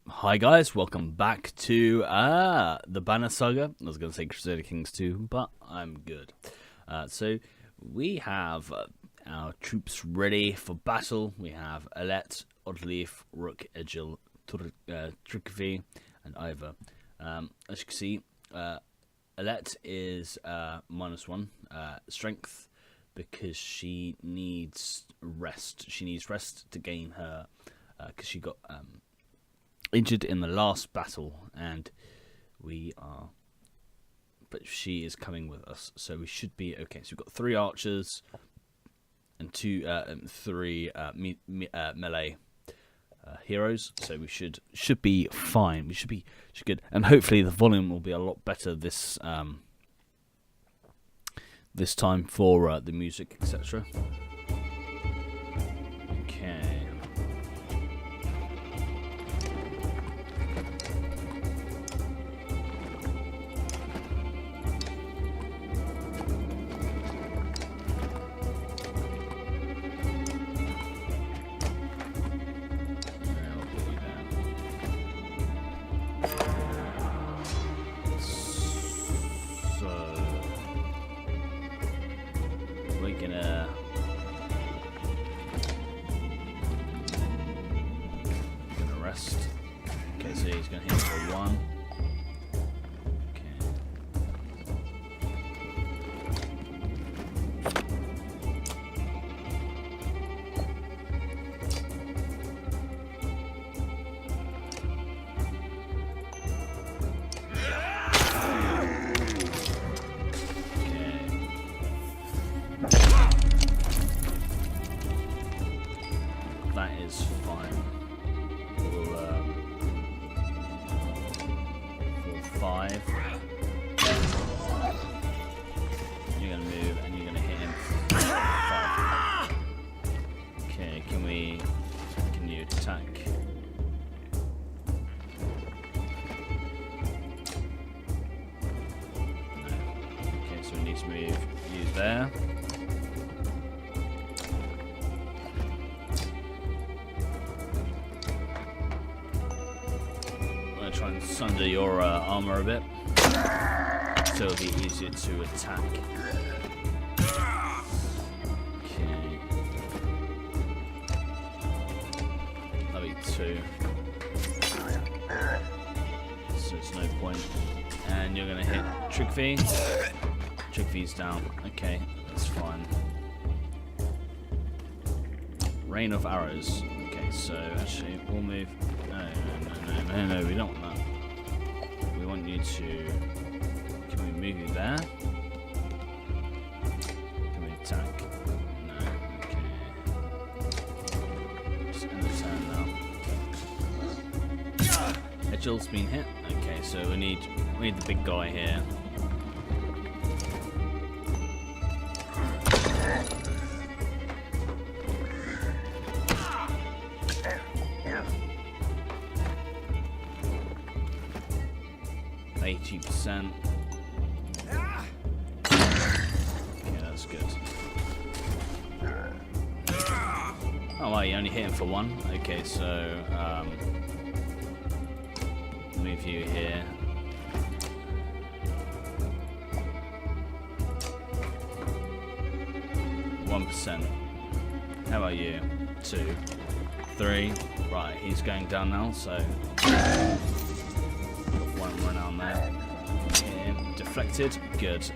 Hi guys, welcome back to the Banner Saga. I was going to say Crusader Kings 2, but I'm good. So we have our troops ready for battle. We have Alet, Oddleaf, Rook, Egil, Trickery, and Ivor. As you can see, Alet is -1 strength because she needs rest. She needs rest to gain her, because she got injured in the last battle, and but she is coming with us, so we should be okay. So we've got 3 archers and 3 melee heroes, so we should be fine. We should be good, and hopefully the volume will be a lot better this this time for the music, etc. Okay. Okay, so he's going to hit for 1. That is fine. We'll 4, 5. You're gonna move and you're gonna hit him. 5. Okay, can you attack? No. Okay, so we need to move you there. Try and sunder your armor a bit, so it'll be easier to attack. Okay. That'll be 2. So it's no point. And you're gonna hit Trickery. Trickery's down. Okay, that's fine. Rain of arrows. Okay, so actually we'll move. No, we don't want that. We want you to... Can we move you there? Can we attack? No, okay. Just end the turn now. Egil's been hit. Okay, so we need the big guy here. 80%. Okay, that's good. Oh wow, you only hit him for 1. Okay, so move you here. %. How about you? 2, 3. Right, he's going down now, so one run on there. Yeah, deflected. Good.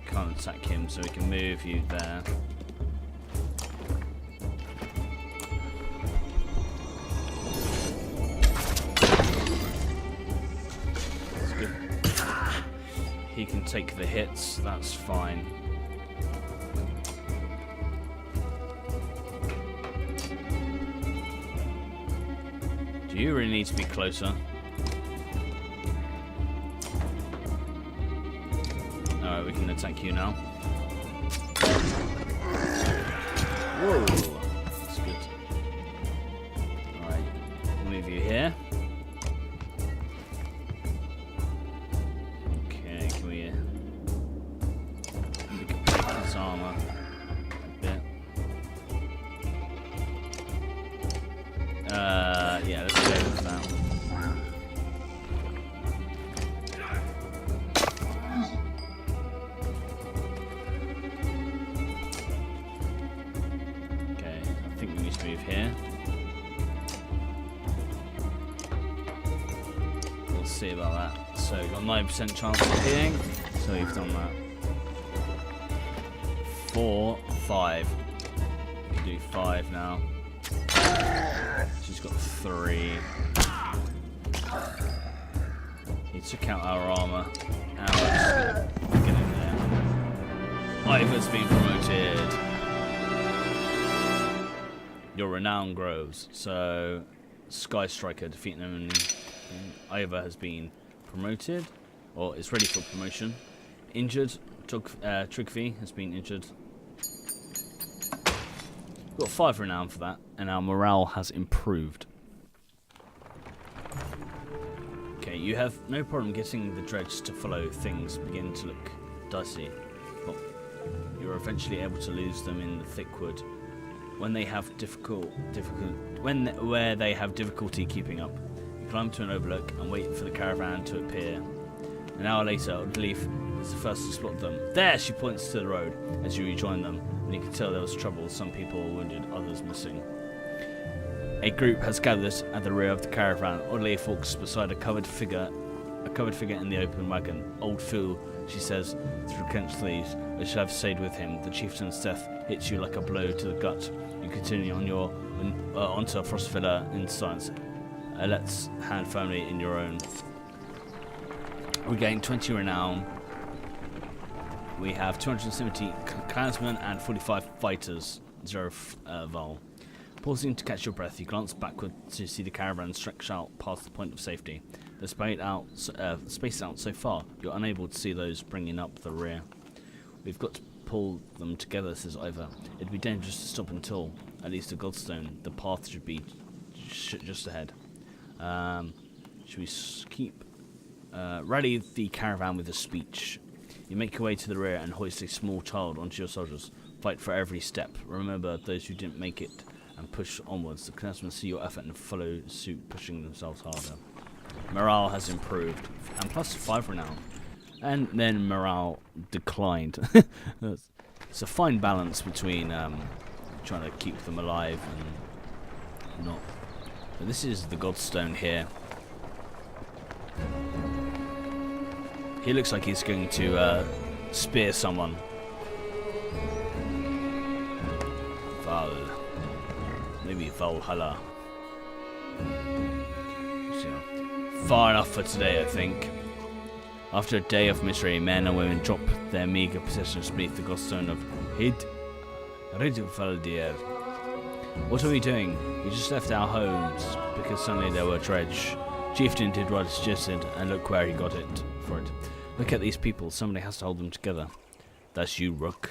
Can't attack him, so we can move you there. That's good. He can take the hits. That's fine. You really need to be closer. Alright, we can attack you now. Whoa! That's good. Alright, move you here. Okay, can we can break his armor. Yeah, let's go with that. Okay, I think we need to move here. We'll see about that. So we've got 9% chance of hitting, so we've done that. 4, 5. We can do 5 now. She's got 3. He took out our armor. Ouch. Get in there. Ivor's been promoted. Your renown grows. So, Sky Striker defeating them. Ivor has been promoted, or is ready for promotion. Injured. Trigvi has been injured. Got 5 renown for that, and our morale has improved. Okay, you have no problem getting the dredge to follow things begin to look dicey, but you're eventually able to lose them in the thick wood when they have where they have difficulty keeping up. You climb to an overlook and wait for the caravan to appear. An hour later, Leaf is the first to spot them. There, she points to the road as you rejoin them. And you can tell there was trouble. Some people were wounded, others missing. A group has gathered at the rear of the caravan. Leaf walks beside a covered figure in the open wagon. Old fool, she says through clenched teeth. I should have stayed with him. The chieftain's death hits you like a blow to the gut. You continue on your onto Frostvilla in silence. Let's hand firmly in your own. We gain 20 renown. We have 270 clansmen and 45 fighters. 0 vol. Pausing to catch your breath, you glance backward to see the caravan stretch out past the point of safety. They're spaced out so far, you're unable to see those bringing up the rear. We've got to pull them together, says Ivor. It'd be dangerous to stop until, at least at Godstone, the path should be just ahead. Should we keep... rally the caravan with a speech. You make your way to the rear and hoist a small child onto your soldiers. Fight for every step. Remember those who didn't make it and push onwards. The clansmen see your effort and follow suit, pushing themselves harder. Morale has improved, and plus 5 renown. And then morale declined. It's a fine balance between trying to keep them alive and not. But this is the Godstone here. He looks like he's going to spear someone. Val. Maybe Valhalla. So, far enough for today, I think. After a day of misery, men and women drop their meagre possessions beneath the Godstone of Ridvaldir. What are we doing? We just left our homes because suddenly there were dredge. Chieftain did what he suggested, and look where he got it for it. Look at these people. Somebody has to hold them together. That's you, Rook.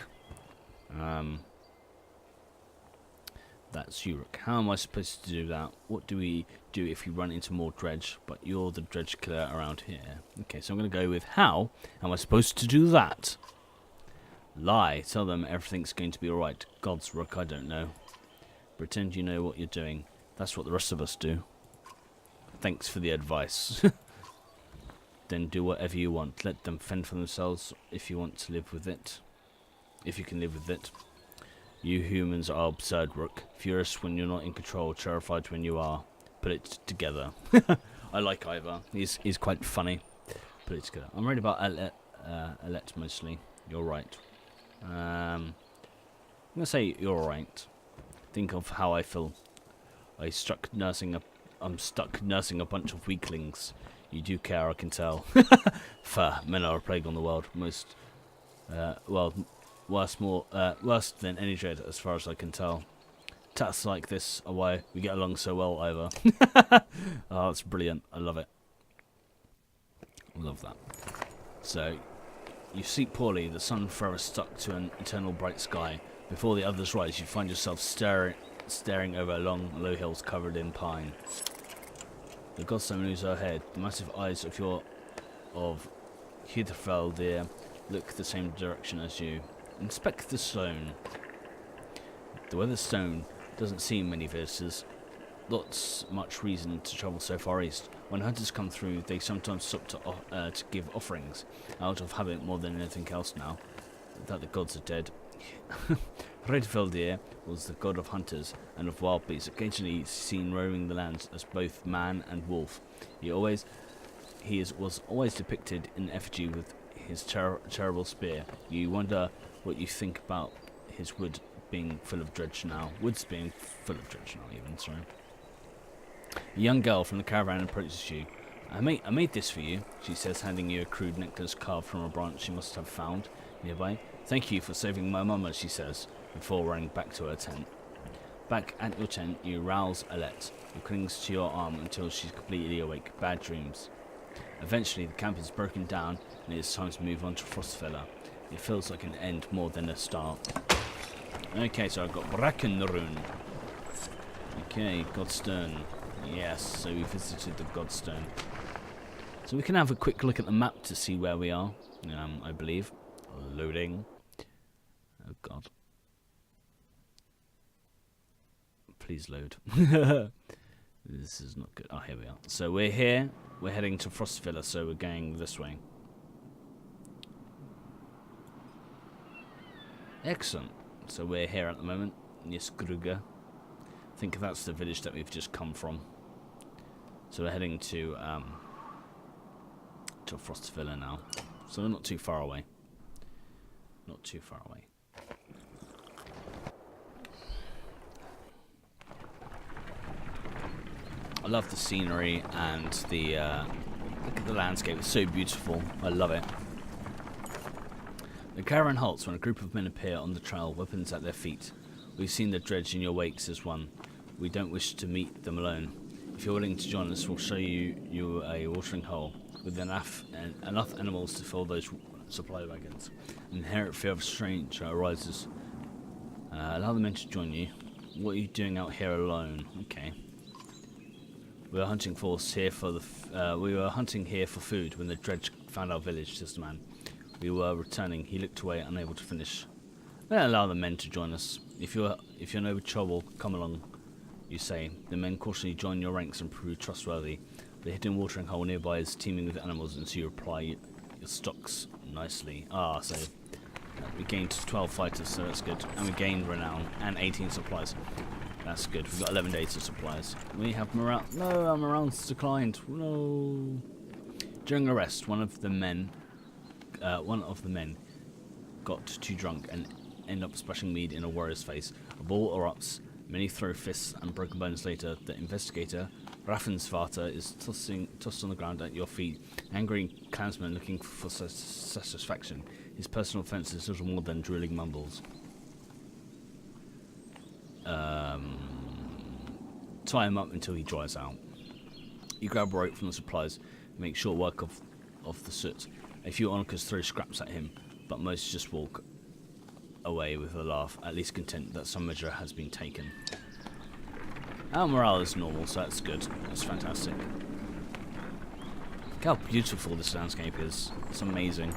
That's you, Rook. How am I supposed to do that? What do we do if we run into more dredge? But you're the dredge killer around here. Okay, so I'm going to go with how am I supposed to do that? Lie. Tell them everything's going to be alright. Gods, Rook, I don't know. Pretend you know what you're doing. That's what the rest of us do. Thanks for the advice. Then do whatever you want. Let them fend for themselves if you want to live with it. If you can live with it. You humans are absurd, Rook. Furious when you're not in control, terrified when you are. Put it together. I like Ivor. He's quite funny. Put it together. I'm worried about Alette mostly. You're right. I'm going to say you're right. Think of how I feel. I'm stuck nursing a bunch of weaklings. You do care, I can tell. Men are a plague on the world. Worse than any dread, as far as I can tell. Tats like this are why we get along so well, Ivor. Oh, that's brilliant. I love it. I love that. So, you sleep poorly, the sun forever stuck to an eternal bright sky. Before the others rise, you find yourself staring over long, low hills covered in pine. The Godstone moves ahead. The massive eyes of Hidfeldir look the same direction as you. Inspect the stone. The weathered stone doesn't seem many visitors. much reason to travel so far east. When hunters come through, they sometimes stop to give offerings, out of habit more than anything else now that the gods are dead. Hreidveldir was the god of hunters and of wild beasts, occasionally seen roaming the lands as both man and wolf. He was always depicted in effigy with his terrible spear. You wonder what you think about his woods being full of dredge now. Sorry. A young girl from the caravan approaches you. I made this for you, she says, handing you a crude necklace carved from a branch she must have found nearby. Thank you for saving my mama, she says, before running back to her tent. Back at your tent, you rouse Alette, who clings to your arm until she's completely awake. Bad dreams. Eventually, the camp is broken down, and it is time to move on to Frostfella. It feels like an end more than a start. Okay, so I've got Brackenrune. Okay, Godstone. Yes, so we visited the Godstone. So we can have a quick look at the map to see where we are, I believe. Loading. Oh god. Please load. This is not good. Oh, here we are. So we're here. We're heading to Frostvilla, so we're going this way. Excellent. So we're here at the moment. Nysgruga. I think that's the village that we've just come from. So we're heading to Frostvilla now. So we're not too far away. Not too far away. I love the scenery and the look at the landscape. It's so beautiful. I love it. The caravan halts when a group of men appear on the trail, weapons at their feet. We've seen the dredge in your wake, says one. We don't wish to meet them alone. If you're willing to join us, we'll show you a watering hole with enough animals to fill those supply wagons. An inherent fear of stranger arises. Allow the men to join you. What are you doing out here alone? Okay. We were hunting for food when the dredge found our village, says the man. We were returning. He looked away, unable to finish. Allow the men to join us. If you're no trouble, come along, you say. The men cautiously join your ranks and prove trustworthy. The hidden watering hole nearby is teeming with animals, and so you apply your stocks nicely. So we gained 12 fighters, so that's good. And we gained renown and 18 supplies. That's good. We've got 11 days of supplies. We have morale. No, our morale's declined. No. During a rest, one of the men got too drunk and ended up splashing mead in a warrior's face. A ball erupts. Many throw fists and broken bones later. The investigator, Raffensvater, is tossed on the ground at your feet. Angry clansman looking for satisfaction. His personal offence is little more than drooling mumbles. Tie him up until he dries out. You grab a rope from the supplies and make short work of the soot. A few onlookers throw scraps at him, but most just walk away with a laugh, at least content that some measure has been taken. Our morale is normal, so that's good. That's fantastic. Look how beautiful this landscape is. It's amazing.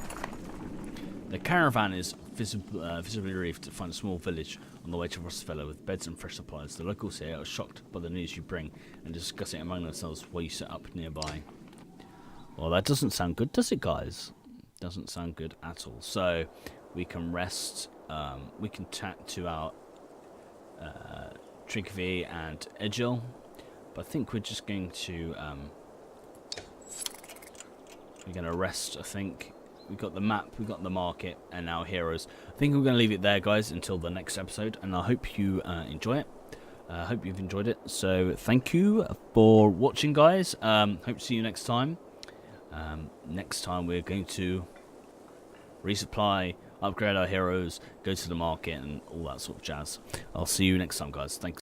The caravan is visibly relieved to find a small village on the way to Frostfella with beds and fresh supplies. The locals here are shocked by the news you bring and discuss it among themselves while you set up nearby. Well, that doesn't sound good, does it, guys? Doesn't sound good at all. So we can rest. We can chat to our Trigvi and Egil, but I think we're just going to rest. I think we've got the map, we've got the market, and our heroes. I think we're going to leave it there, guys, until the next episode, and I hope you enjoy it. I hope you've enjoyed it. So thank you for watching, guys. Hope to see you next time. Next time we're going to resupply, upgrade our heroes, go to the market, and all that sort of jazz. I'll see you next time, guys. Thanks.